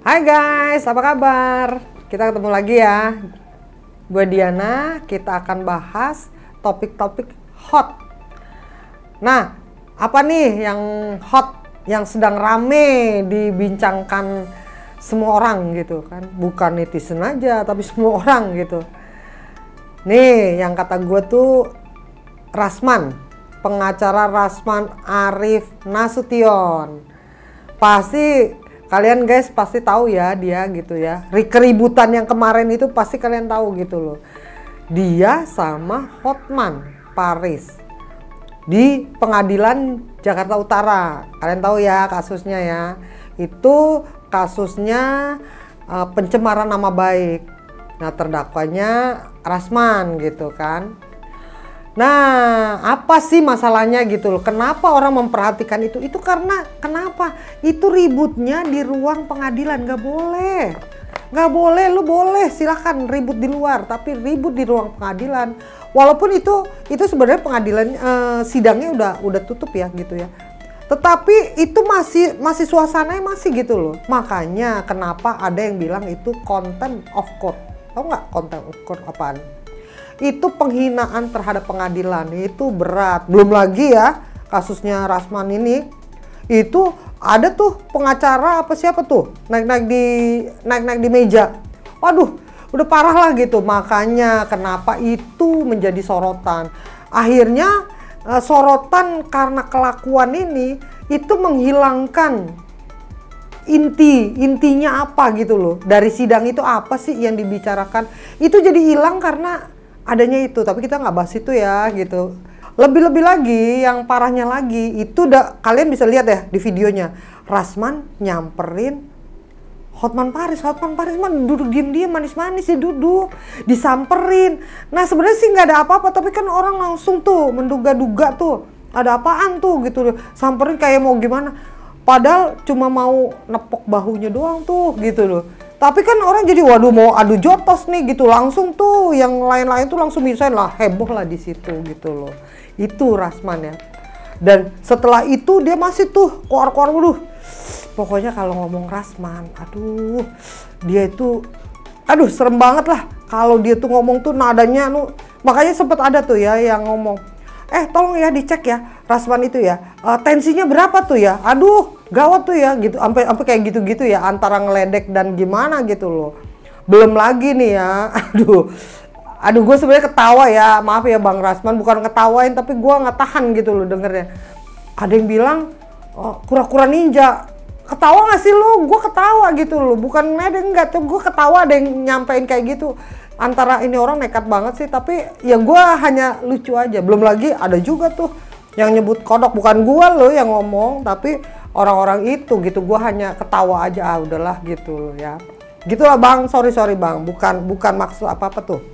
Hai guys, apa kabar? Kita ketemu lagi ya. Gue Diana, kita akan bahas topik-topik hot. Nah, apa nih yang hot, yang sedang rame dibincangkan semua orang gitu kan? Bukan netizen aja, tapi semua orang gitu. Nih, yang kata gue tuh Rasman, pengacara Rasman Arif Nasution. Pasti kalian guys pasti tahu ya dia gitu ya. Keributan yang kemarin itu pasti kalian tahu gitu loh. Dia sama Hotman Paris di Pengadilan Jakarta Utara. Kalian tahu ya kasusnya ya. Itu kasusnya pencemaran nama baik. Nah, terdakwanya Rasman gitu kan. Nah, apa sih masalahnya gitu loh? Kenapa orang memperhatikan itu? Itu karena kenapa? Itu ributnya di ruang pengadilan, nggak boleh. Nggak boleh, lu boleh silahkan ribut di luar, tapi ribut di ruang pengadilan. Walaupun itu sebenarnya pengadilan sidangnya udah tutup ya gitu ya. Tetapi itu masih suasananya masih gitu loh. Makanya kenapa ada yang bilang itu contempt of court. Tahu nggak contempt of court apaan? Itu penghinaan terhadap pengadilan, itu berat. Belum lagi ya kasusnya Rasman ini, itu ada tuh pengacara apa siapa tuh naik di meja. Waduh, udah parah lah gitu. Makanya kenapa itu menjadi sorotan. Akhirnya sorotan karena kelakuan ini itu menghilangkan intinya apa gitu loh. Dari sidang itu apa sih yang dibicarakan? Itu jadi hilang karena adanya itu, tapi kita nggak bahas itu ya gitu. Lebih-lebih lagi, yang parahnya lagi, itu kalian bisa lihat ya di videonya. Rasman nyamperin Hotman Paris mah duduk diem-diem manis-manis ya duduk, disamperin. Nah sebenarnya sih nggak ada apa-apa, tapi kan orang langsung tuh menduga-duga tuh ada apaan tuh gitu, samperin kayak mau gimana. Padahal cuma mau nepok bahunya doang tuh gitu loh. Tapi kan orang jadi waduh mau adu jotos nih gitu, langsung tuh yang lain-lain tuh langsung misain lah, heboh lah di situ gitu loh. Itu Rasman ya. Dan setelah itu dia masih tuh koar-koar, waduh. Pokoknya kalau ngomong Rasman, aduh dia itu serem banget lah. Kalau dia tuh ngomong tuh nadanya makanya sempet ada tuh ya yang ngomong, tolong ya dicek ya Rasman itu ya, tensinya berapa tuh ya, aduh gawat tuh ya gitu, sampai kayak gitu-gitu ya, antara ngeledek dan gimana gitu loh. Belum lagi nih ya, aduh gue sebenarnya ketawa ya, maaf ya Bang Rasman, bukan ketawain tapi gue nggak tahan gitu loh dengernya. Ada yang bilang kura-kura ninja, ketawa nggak sih lo? Gue ketawa gitu loh, bukan ngeledek enggak tuh, gue ketawa ada yang nyampein kayak gitu. Antara ini orang nekat banget sih, tapi ya gue hanya lucu aja. Belum lagi ada juga tuh yang nyebut kodok, bukan gue loh yang ngomong, tapi orang-orang itu gitu. Gue hanya ketawa aja, udahlah gitu ya. Gitulah Bang, sorry Bang, bukan maksud apa-apa tuh.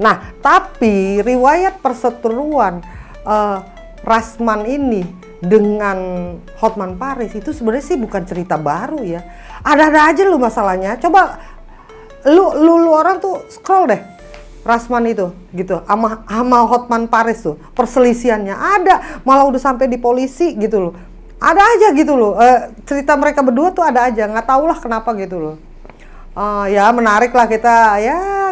Nah, tapi riwayat perseteruan Rasman ini dengan Hotman Paris itu sebenarnya sih bukan cerita baru ya. Ada-ada aja loh masalahnya. Coba lu orang tuh scroll deh Rasman itu gitu sama Hotman Paris tuh perselisihannya ada, malah udah sampai di polisi gitu loh. Ada aja gitu loh, cerita mereka berdua tuh ada aja, nggak tahu lah kenapa gitu loh. Ya menarik lah,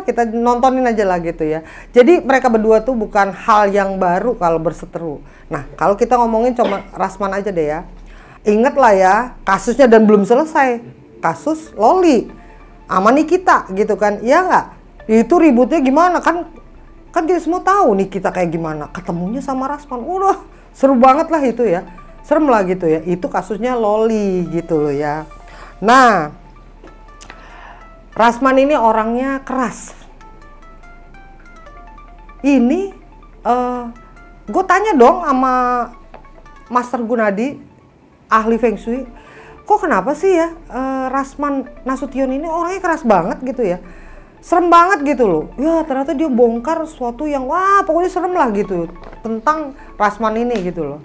kita nontonin aja lah gitu ya. Jadi mereka berdua tuh bukan hal yang baru kalau berseteru. Nah kalau kita ngomongin cuma Rasman aja deh ya, inget lah ya kasusnya dan belum selesai, kasus Loli sama Nikita gitu kan, iya nggak? Itu ributnya gimana kan kita semua tahu Nikita kayak gimana, ketemunya sama Rasman, udah seru banget lah itu ya, serem lah gitu ya. Itu kasusnya Loli gitu loh ya. Nah Rasman ini orangnya keras. Ini gue tanya dong sama Master Gunadi, ahli Feng Shui, kok kenapa sih ya Rasman Nasution ini orangnya keras banget gitu ya, serem banget gitu loh ya. Ternyata dia bongkar sesuatu yang wah pokoknya serem lah gitu tentang Rasman ini gitu loh.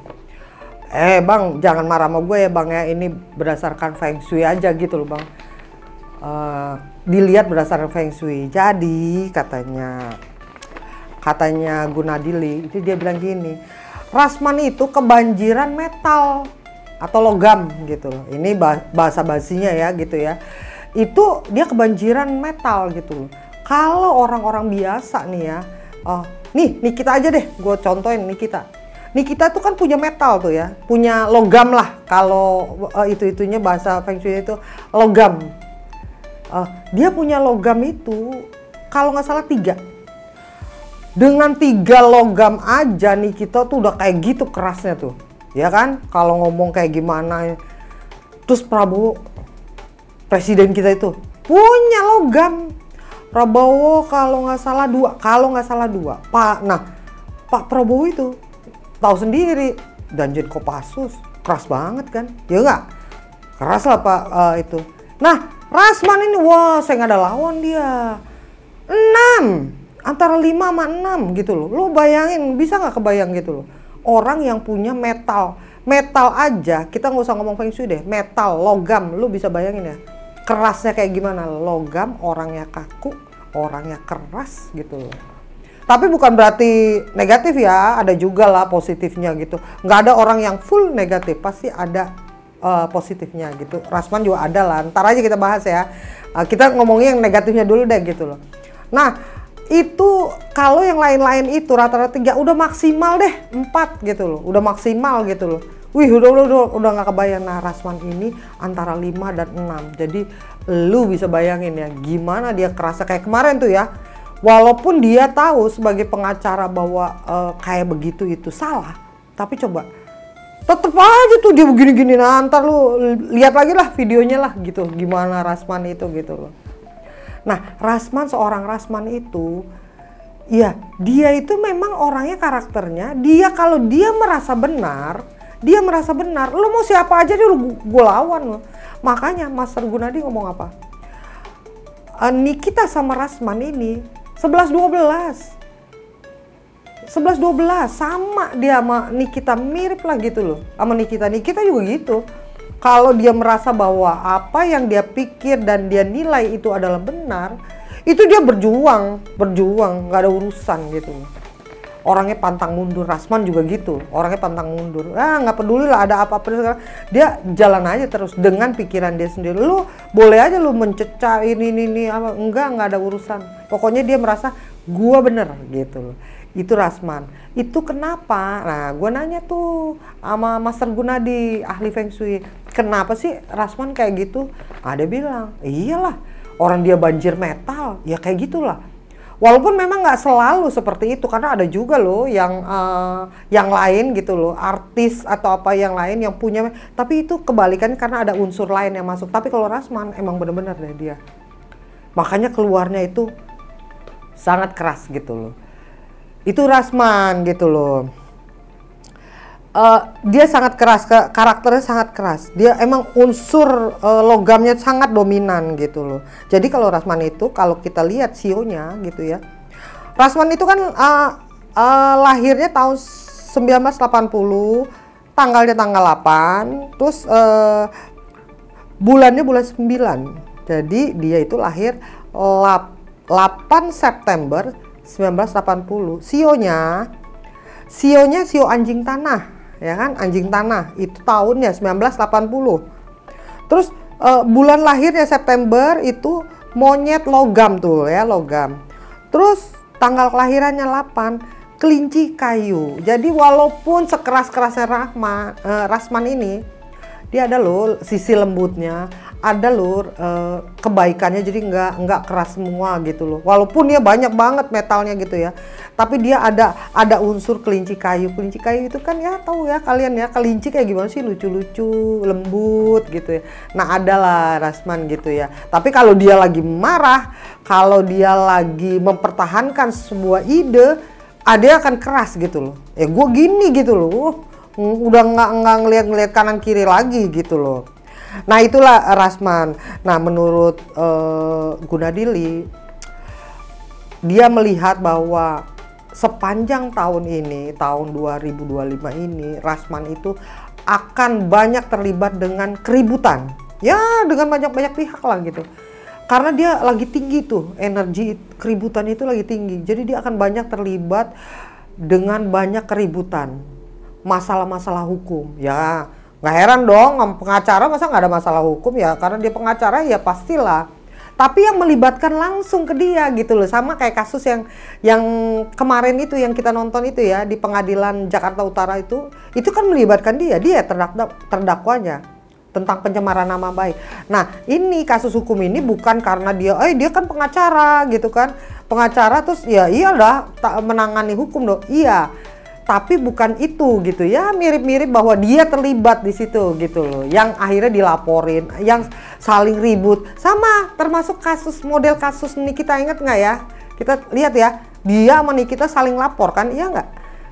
Bang jangan marah sama gue ya Bang ya, ini berdasarkan Feng Shui aja gitu loh Bang, dilihat berdasarkan Feng Shui. Jadi katanya Gunadili itu dia bilang gini, Rasman itu kebanjiran metal atau logam gitu loh. Ini bahasa basinya ya gitu ya. Itu dia kebanjiran metal gitu loh. Kalau orang-orang biasa nih ya, nih Nikita aja deh, gue contohin Nikita. Nikita tuh kan punya metal tuh ya, punya logam lah. Kalau itunya bahasa Feng Shui itu logam. Dia punya logam itu kalau nggak salah 3. Dengan 3 logam aja Nikita tuh udah kayak gitu kerasnya tuh, ya kan? Kalau ngomong kayak gimana. Terus Prabowo, presiden kita itu punya logam. Prabowo kalau nggak salah 2, Pak Prabowo itu tahu sendiri, Danjen Kopassus keras banget kan, ya nggak? Keras lah Pak itu. Nah Rasman ini, wah saya nggak ada lawan dia. 6, antara 5 sama 6 gitu loh. Lo bayangin, bisa nggak kebayang gitu loh. Orang yang punya metal aja, kita nggak usah ngomong Feng Shui deh, metal, logam, lo bisa bayangin ya. Kerasnya kayak gimana, logam, orangnya kaku, orangnya keras gitu loh. Tapi bukan berarti negatif ya, ada juga lah positifnya gitu. Nggak ada orang yang full negatif, pasti ada positifnya gitu. Rasman juga ada lah, ntar aja kita bahas ya. Kita ngomongin yang negatifnya dulu deh gitu loh. Nah itu kalau yang lain-lain itu rata-rata 3, udah maksimal deh 4 gitu loh. Udah maksimal gitu loh. Wih udah nggak kebayang. Nah Rasman ini antara 5 dan 6. Jadi lu bisa bayangin ya gimana dia kerasa kayak kemarin tuh ya. Walaupun dia tahu sebagai pengacara bahwa kayak begitu itu salah, tapi coba tetep aja tuh dia begini-gini. Nah ntar lu lihat lagi lah videonya lah gitu, gimana Rasman itu gitu loh. Nah seorang Rasman itu, ya dia itu memang orangnya karakternya, dia kalau dia merasa benar, lu mau siapa aja dia gue lawan loh. Makanya Master Gunadi ngomong apa? Nikita sama Rasman ini 11-12 sama dia sama Nikita, mirip lah gitu loh sama Nikita juga gitu. Kalau dia merasa bahwa apa yang dia pikir dan dia nilai itu adalah benar, itu dia berjuang nggak ada urusan gitu loh. Orangnya pantang mundur. Rasman juga gitu, orangnya pantang mundur. Nggak peduli lah ada apa-apa sekarang, dia jalan aja terus dengan pikiran dia sendiri. Lu boleh aja lu mencecah ini apa, nggak ada urusan. Pokoknya dia merasa gua bener gitu loh. Itu Rasman. Itu kenapa? Nah gua nanya tuh sama Master Gunadi, ahli Feng Shui, kenapa sih Rasman kayak gitu? Dia bilang, iyalah orang dia banjir metal, ya kayak gitulah. Walaupun memang nggak selalu seperti itu, karena ada juga loh yang lain gitu loh, artis atau apa yang lain yang punya, tapi itu kebalikannya karena ada unsur lain yang masuk. Tapi kalau Rasman emang bener-bener deh dia, makanya keluarnya itu sangat keras gitu loh. Itu Rasman gitu loh. Dia sangat keras, karakternya sangat keras. Dia emang unsur logamnya sangat dominan gitu loh. Jadi kalau Rasman itu, kalau kita lihat sionya gitu ya, Rasman itu kan lahirnya tahun 1980, tanggalnya tanggal 8, terus bulannya bulan 9. Jadi dia itu lahir 8 September 1980. Sionya sio anjing tanah, ya kan, anjing tanah itu tahunnya 1980. Terus bulan lahirnya September itu monyet logam tuh ya, logam. Terus tanggal kelahirannya 8, kelinci kayu. Jadi walaupun sekeras-kerasnya Rasman ini, dia ada loh sisi lembutnya, ada loh kebaikannya, jadi nggak keras semua gitu loh. Walaupun dia banyak banget metalnya gitu ya, tapi dia ada unsur kelinci kayu. Kelinci kayu itu kan ya tahu ya kalian ya, kelinci kayak gimana sih, lucu-lucu, lembut gitu ya. Nah adalah Rasman gitu ya. Tapi kalau dia lagi marah, kalau dia lagi mempertahankan sebuah ide, dia akan keras gitu loh. Ya gue gini gitu loh. Udah nggak ngeliat kanan kiri lagi gitu loh. Nah itulah Rasman. Nah menurut Gunadili, dia melihat bahwa sepanjang tahun ini, tahun 2025 ini, Rasman itu akan banyak terlibat dengan keributan. Ya dengan banyak pihak lah gitu. Karena dia lagi tinggi tuh, energi keributan itu lagi tinggi. Jadi dia akan banyak terlibat dengan banyak keributan. Masalah-masalah hukum, ya Nggak heran dong, pengacara masa nggak ada masalah hukum ya, karena dia pengacara ya pastilah. Tapi yang melibatkan langsung ke dia gitu loh, sama kayak kasus yang kemarin itu yang kita nonton itu ya di pengadilan Jakarta Utara itu kan melibatkan dia terdakwanya tentang pencemaran nama baik. Nah ini kasus hukum ini bukan karena dia kan pengacara gitu kan, pengacara terus ya iyalah menangani hukum dong, iya. Tapi bukan itu gitu ya, mirip-mirip bahwa dia terlibat di situ gitu loh, yang akhirnya dilaporin, yang saling ribut, sama termasuk model kasus Nikita, inget nggak ya? Kita lihat ya, dia sama Nikita saling lapor kan, iya nggak?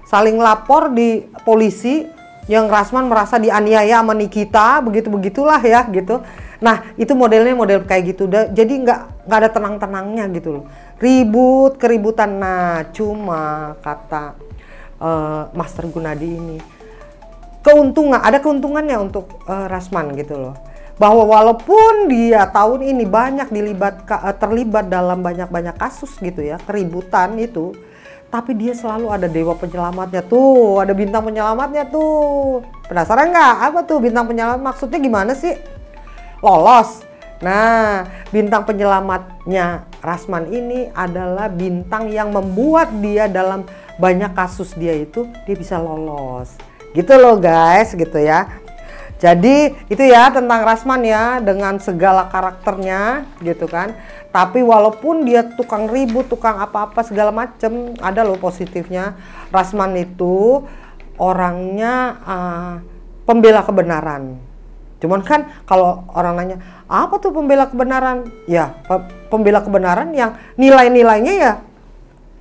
Saling lapor di polisi, yang Rasman merasa dianiaya sama Nikita, begitulah ya gitu. Nah itu modelnya model kayak gitu, jadi nggak ada tenang-tenangnya gitu loh, keributan. Nah cuma kata Master Gunadi ini ada keuntungannya untuk Rasman gitu loh, bahwa walaupun dia tahun ini banyak terlibat dalam banyak kasus gitu ya, keributan itu, tapi dia selalu ada dewa penyelamatnya tuh, ada bintang penyelamatnya tuh. Penasaran nggak apa tuh bintang penyelamat, maksudnya gimana sih? Lolos. Nah bintang penyelamatnya Rasman ini adalah bintang yang membuat dia dalam banyak kasus dia bisa lolos gitu loh guys, gitu ya. Jadi itu ya tentang Rasman ya, dengan segala karakternya gitu kan. Tapi walaupun dia tukang ribut, tukang apa-apa segala macem, ada loh positifnya. Rasman itu orangnya pembela kebenaran. Cuman kan kalau orang nanya apa tuh pembela kebenaran, ya pembela kebenaran yang nilai-nilainya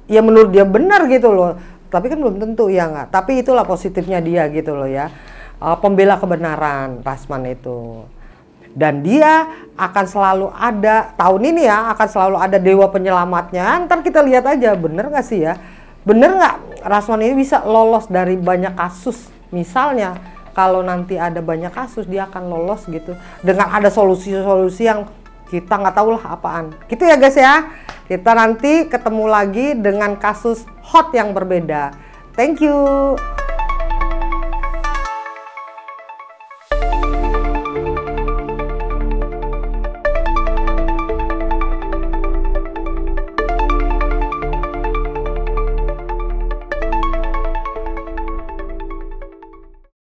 ya menurut dia benar gitu loh, tapi kan belum tentu ya nggak. Tapi itulah positifnya dia gitu loh ya, pembela kebenaran Rasman itu. Dan dia akan selalu ada, tahun ini ya akan selalu ada dewa penyelamatnya. Ntar kita lihat aja bener nggak sih ya, bener nggak Rasman ini bisa lolos dari banyak kasus. Misalnya kalau nanti ada banyak kasus dia akan lolos gitu, dengan ada solusi-solusi yang kita nggak tahu lah apaan gitu ya guys ya. Kita nanti ketemu lagi dengan kasus hot yang berbeda. Thank you.